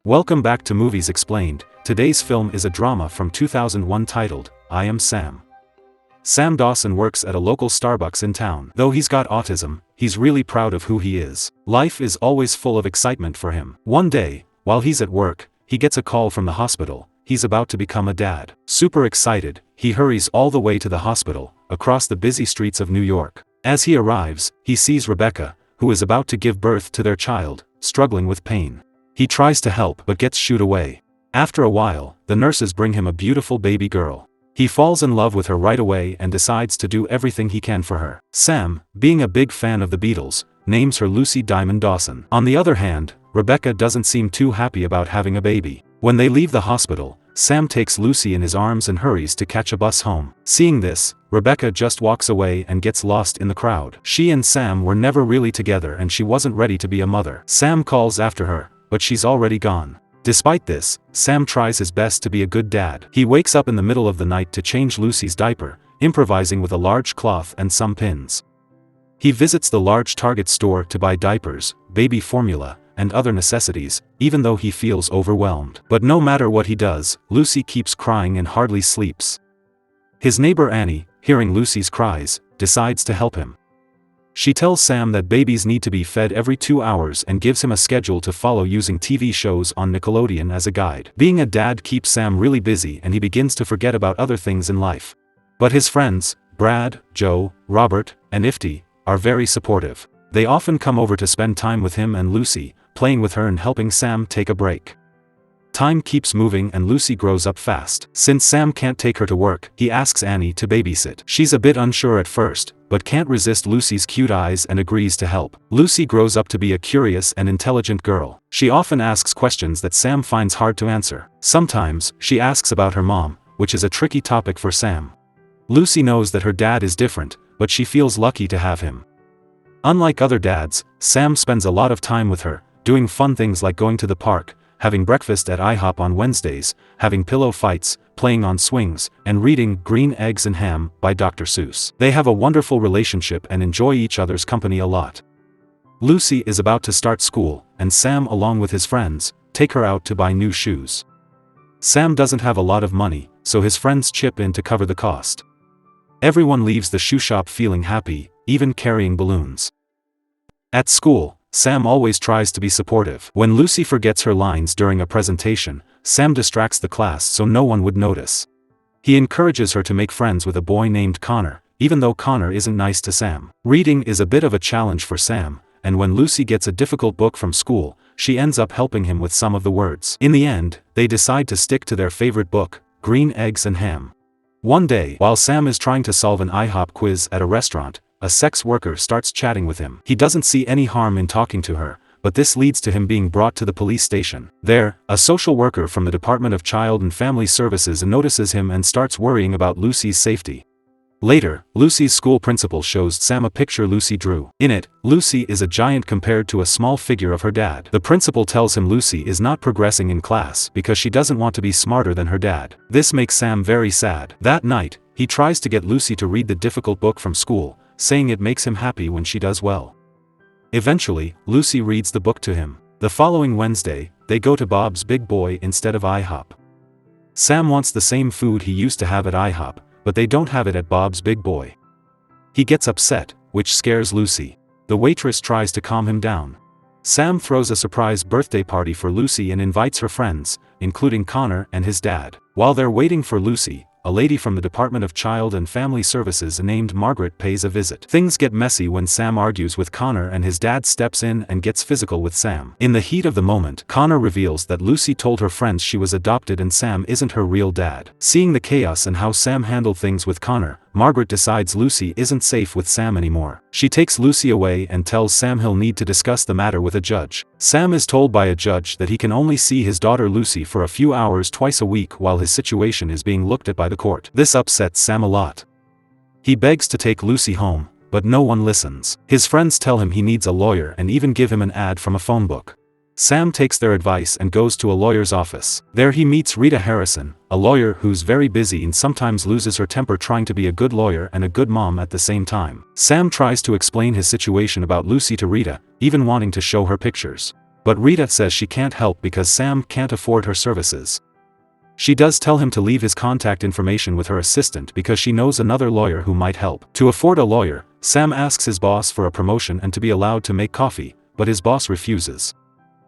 Welcome back to Movies Explained. Today's film is a drama from 2001 titled, I Am Sam. Sam Dawson works at a local Starbucks in town. Though he's got autism, he's really proud of who he is. Life is always full of excitement for him. One day, while he's at work, he gets a call from the hospital. He's about to become a dad. Super excited, he hurries all the way to the hospital, across the busy streets of New York. As he arrives, he sees Rebecca, who is about to give birth to their child, struggling with pain. He tries to help but gets shooed away. After a while, the nurses bring him a beautiful baby girl. He falls in love with her right away and decides to do everything he can for her. Sam, being a big fan of the Beatles, names her Lucy Diamond Dawson. On the other hand, Rebecca doesn't seem too happy about having a baby. When they leave the hospital, Sam takes Lucy in his arms and hurries to catch a bus home. Seeing this, Rebecca just walks away and gets lost in the crowd. She and Sam were never really together and she wasn't ready to be a mother. Sam calls after her, but she's already gone. Despite this, Sam tries his best to be a good dad. He wakes up in the middle of the night to change Lucy's diaper, improvising with a large cloth and some pins. He visits the large Target store to buy diapers, baby formula, and other necessities, even though he feels overwhelmed. But no matter what he does, Lucy keeps crying and hardly sleeps. His neighbor Annie, hearing Lucy's cries, decides to help him. She tells Sam that babies need to be fed every 2 hours and gives him a schedule to follow using TV shows on Nickelodeon as a guide. Being a dad keeps Sam really busy and he begins to forget about other things in life. But his friends, Brad, Joe, Robert, and Ifty, are very supportive. They often come over to spend time with him and Lucy, playing with her and helping Sam take a break. Time keeps moving and Lucy grows up fast. Since Sam can't take her to work, he asks Annie to babysit. She's a bit unsure at first, but can't resist Lucy's cute eyes and agrees to help. Lucy grows up to be a curious and intelligent girl. She often asks questions that Sam finds hard to answer. Sometimes, she asks about her mom, which is a tricky topic for Sam. Lucy knows that her dad is different, but she feels lucky to have him. Unlike other dads, Sam spends a lot of time with her, doing fun things like going to the park, having breakfast at IHOP on Wednesdays, having pillow fights, playing on swings, and reading Green Eggs and Ham by Dr. Seuss. They have a wonderful relationship and enjoy each other's company a lot. Lucy is about to start school, and Sam, along with his friends, take her out to buy new shoes. Sam doesn't have a lot of money, so his friends chip in to cover the cost. Everyone leaves the shoe shop feeling happy, even carrying balloons. At school, Sam always tries to be supportive. When Lucy forgets her lines during a presentation, Sam distracts the class so no one would notice. He encourages her to make friends with a boy named Connor, even though Connor isn't nice to Sam. Reading is a bit of a challenge for Sam, and when Lucy gets a difficult book from school, she ends up helping him with some of the words. In the end, they decide to stick to their favorite book, Green Eggs and Ham. One day, while Sam is trying to solve an IHOP quiz at a restaurant, a sex worker starts chatting with him. He doesn't see any harm in talking to her, but this leads to him being brought to the police station. There, a social worker from the Department of Child and Family Services notices him and starts worrying about Lucy's safety. Later, Lucy's school principal shows Sam a picture Lucy drew. In it, Lucy is a giant compared to a small figure of her dad. The principal tells him Lucy is not progressing in class because she doesn't want to be smarter than her dad. This makes Sam very sad. That night, he tries to get Lucy to read the difficult book from school, saying it makes him happy when she does well. Eventually, Lucy reads the book to him. The following Wednesday, they go to Bob's Big Boy instead of IHOP. Sam wants the same food he used to have at IHOP, but they don't have it at Bob's Big Boy. He gets upset, which scares Lucy. The waitress tries to calm him down. Sam throws a surprise birthday party for Lucy and invites her friends, including Connor and his dad. While they're waiting for Lucy, a lady from the Department of Child and Family Services named Margaret pays a visit. Things get messy when Sam argues with Connor and his dad steps in and gets physical with Sam. In the heat of the moment, Connor reveals that Lucy told her friends she was adopted and Sam isn't her real dad. Seeing the chaos and how Sam handled things with Connor, Margaret decides Lucy isn't safe with Sam anymore. She takes Lucy away and tells Sam he'll need to discuss the matter with a judge. Sam is told by a judge that he can only see his daughter Lucy for a few hours twice a week while his situation is being looked at by the court. This upsets Sam a lot. He begs to take Lucy home, but no one listens. His friends tell him he needs a lawyer and even give him an ad from a phone book. Sam takes their advice and goes to a lawyer's office. There he meets Rita Harrison, a lawyer who's very busy and sometimes loses her temper trying to be a good lawyer and a good mom at the same time. Sam tries to explain his situation about Lucy to Rita, even wanting to show her pictures. but Rita says she can't help because Sam can't afford her services. She does tell him to leave his contact information with her assistant because she knows another lawyer who might help. To afford a lawyer, Sam asks his boss for a promotion and to be allowed to make coffee, but his boss refuses.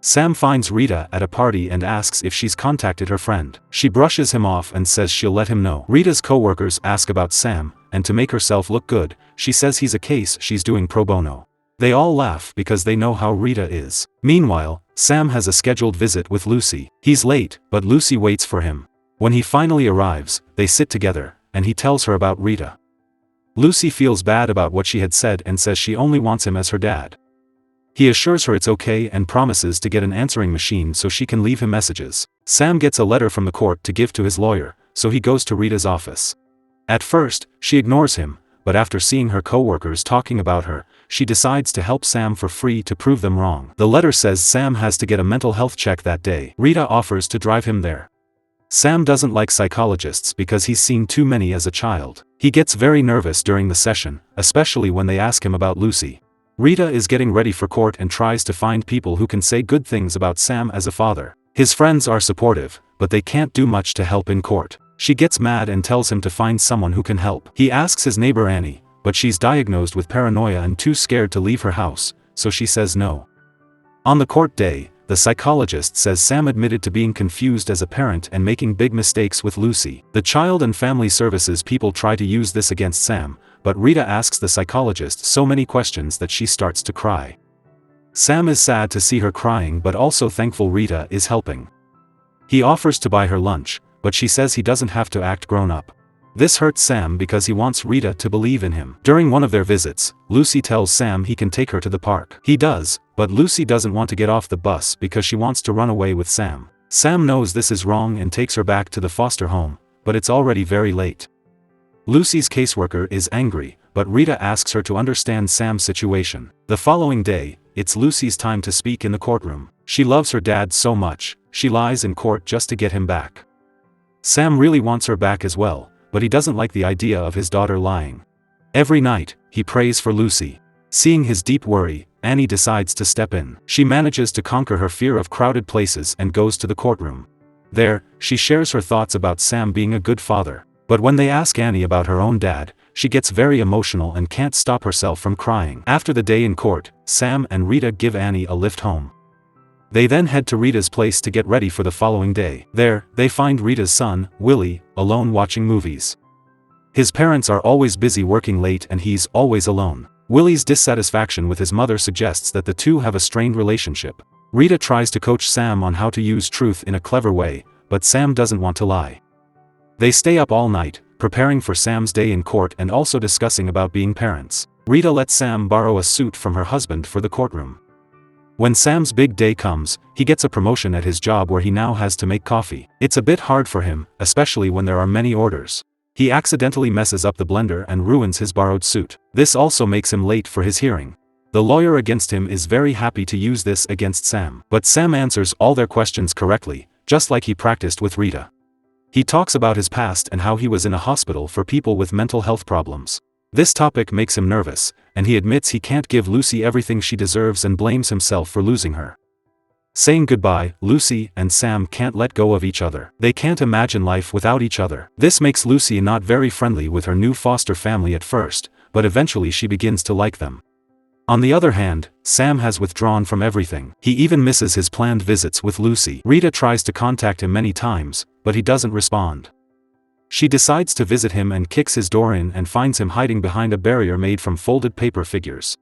Sam finds Rita at a party and asks if she's contacted her friend. She brushes him off and says she'll let him know. Rita's co-workers ask about Sam, and to make herself look good, she says he's a case she's doing pro bono. They all laugh because they know how Rita is. Meanwhile, Sam has a scheduled visit with Lucy. He's late, but Lucy waits for him. When he finally arrives, they sit together, and he tells her about Rita. Lucy feels bad about what she had said and says she only wants him as her dad. He assures her it's okay and promises to get an answering machine so she can leave him messages. Sam gets a letter from the court to give to his lawyer, so he goes to Rita's office. At first, she ignores him, but after seeing her co-workers talking about her, she decides to help Sam for free to prove them wrong. The letter says Sam has to get a mental health check that day. Rita offers to drive him there. Sam doesn't like psychologists because he's seen too many as a child. He gets very nervous during the session, especially when they ask him about Lucy. Rita is getting ready for court and tries to find people who can say good things about Sam as a father. His friends are supportive, but they can't do much to help in court. She gets mad and tells him to find someone who can help. He asks his neighbor Annie, but she's diagnosed with paranoia and too scared to leave her house, so she says no. On the court day, the psychologist says Sam admitted to being confused as a parent and making big mistakes with Lucy. The child and family services people try to use this against Sam, but Rita asks the psychologist so many questions that she starts to cry. Sam is sad to see her crying but also thankful Rita is helping. He offers to buy her lunch, but she says he doesn't have to act grown up. This hurts Sam because he wants Rita to believe in him. During one of their visits, Lucy tells Sam he can take her to the park. He does, but Lucy doesn't want to get off the bus because she wants to run away with Sam. Sam knows this is wrong and takes her back to the foster home, but it's already very late. Lucy's caseworker is angry, but Rita asks her to understand Sam's situation. The following day, it's Lucy's time to speak in the courtroom. She loves her dad so much, she lies in court just to get him back. Sam really wants her back as well, but he doesn't like the idea of his daughter lying. Every night, he prays for Lucy. Seeing his deep worry, Annie decides to step in. She manages to conquer her fear of crowded places and goes to the courtroom. There, she shares her thoughts about Sam being a good father. But when they ask Annie about her own dad, she gets very emotional and can't stop herself from crying. After the day in court, Sam and Rita give Annie a lift home. They then head to Rita's place to get ready for the following day. There, they find Rita's son, Willie, alone watching movies. His parents are always busy working late and he's always alone. Willie's dissatisfaction with his mother suggests that the two have a strained relationship. Rita tries to coach Sam on how to use truth in a clever way, but Sam doesn't want to lie. They stay up all night, preparing for Sam's day in court and also discussing about being parents. Rita lets Sam borrow a suit from her husband for the courtroom. When Sam's big day comes, he gets a promotion at his job where he now has to make coffee. It's a bit hard for him, especially when there are many orders. He accidentally messes up the blender and ruins his borrowed suit. This also makes him late for his hearing. The lawyer against him is very happy to use this against Sam. But Sam answers all their questions correctly, just like he practiced with Rita. He talks about his past and how he was in a hospital for people with mental health problems. This topic makes him nervous, and he admits he can't give Lucy everything she deserves and blames himself for losing her. Saying goodbye, Lucy and Sam can't let go of each other. They can't imagine life without each other. This makes Lucy not very friendly with her new foster family at first, but eventually she begins to like them. On the other hand, Sam has withdrawn from everything. He even misses his planned visits with Lucy. Rita tries to contact him many times, but he doesn't respond. She decides to visit him and kicks his door in and finds him hiding behind a barrier made from folded paper figures.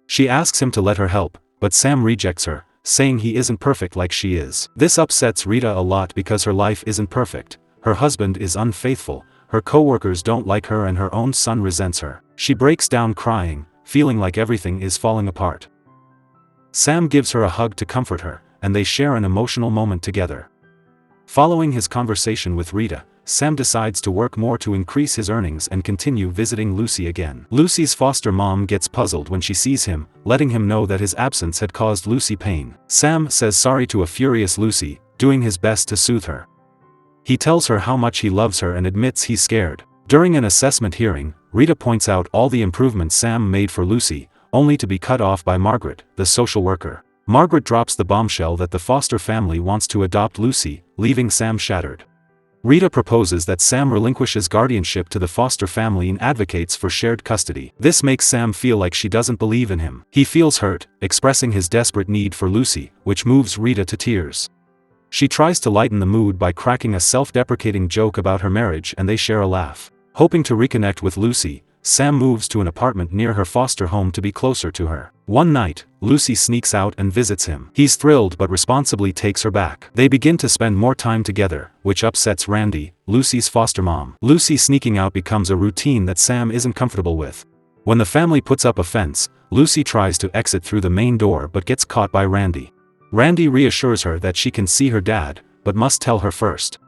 She asks him to let her help, but Sam rejects her, saying he isn't perfect like she is. This upsets Rita a lot because her life isn't perfect. Her husband is unfaithful, her co-workers don't like her and her own son resents her. She breaks down crying, feeling like everything is falling apart. Sam gives her a hug to comfort her, and they share an emotional moment together. Following his conversation with Rita, Sam decides to work more to increase his earnings and continue visiting Lucy again. Lucy's foster mom gets puzzled when she sees him, letting him know that his absence had caused Lucy pain. Sam says sorry to a furious Lucy, doing his best to soothe her. He tells her how much he loves her and admits he's scared. During an assessment hearing, Rita points out all the improvements Sam made for Lucy, only to be cut off by Margaret, the social worker. Margaret drops the bombshell that the foster family wants to adopt Lucy, leaving Sam shattered. Rita proposes that Sam relinquishes guardianship to the foster family and advocates for shared custody. This makes Sam feel like she doesn't believe in him. He feels hurt, expressing his desperate need for Lucy, which moves Rita to tears. She tries to lighten the mood by cracking a self-deprecating joke about her marriage and they share a laugh. Hoping to reconnect with Lucy, Sam moves to an apartment near her foster home to be closer to her. One night, Lucy sneaks out and visits him. He's thrilled but responsibly takes her back. They begin to spend more time together, which upsets Randy, Lucy's foster mom. Lucy sneaking out becomes a routine that Sam isn't comfortable with. When the family puts up a fence, Lucy tries to exit through the main door but gets caught by Randy. Randy reassures her that she can see her dad, but must tell her first.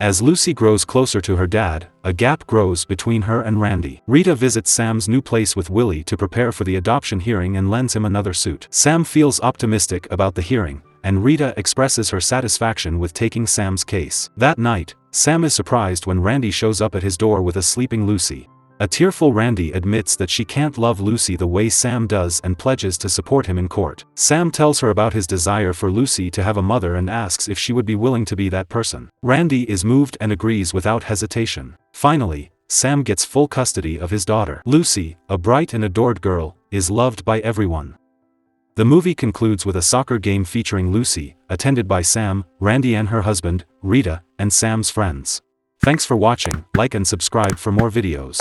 As Lucy grows closer to her dad, a gap grows between her and Randy. Rita visits Sam's new place with Willie to prepare for the adoption hearing and lends him another suit. Sam feels optimistic about the hearing, and Rita expresses her satisfaction with taking Sam's case. That night, Sam is surprised when Randy shows up at his door with a sleeping Lucy. A tearful Randy admits that she can't love Lucy the way Sam does and pledges to support him in court. Sam tells her about his desire for Lucy to have a mother and asks if she would be willing to be that person. Randy is moved and agrees without hesitation. Finally, Sam gets full custody of his daughter. Lucy, a bright and adored girl, is loved by everyone. The movie concludes with a soccer game featuring Lucy, attended by Sam, Randy and her husband, Rita, and Sam's friends. Thanks for watching, like and subscribe for more videos.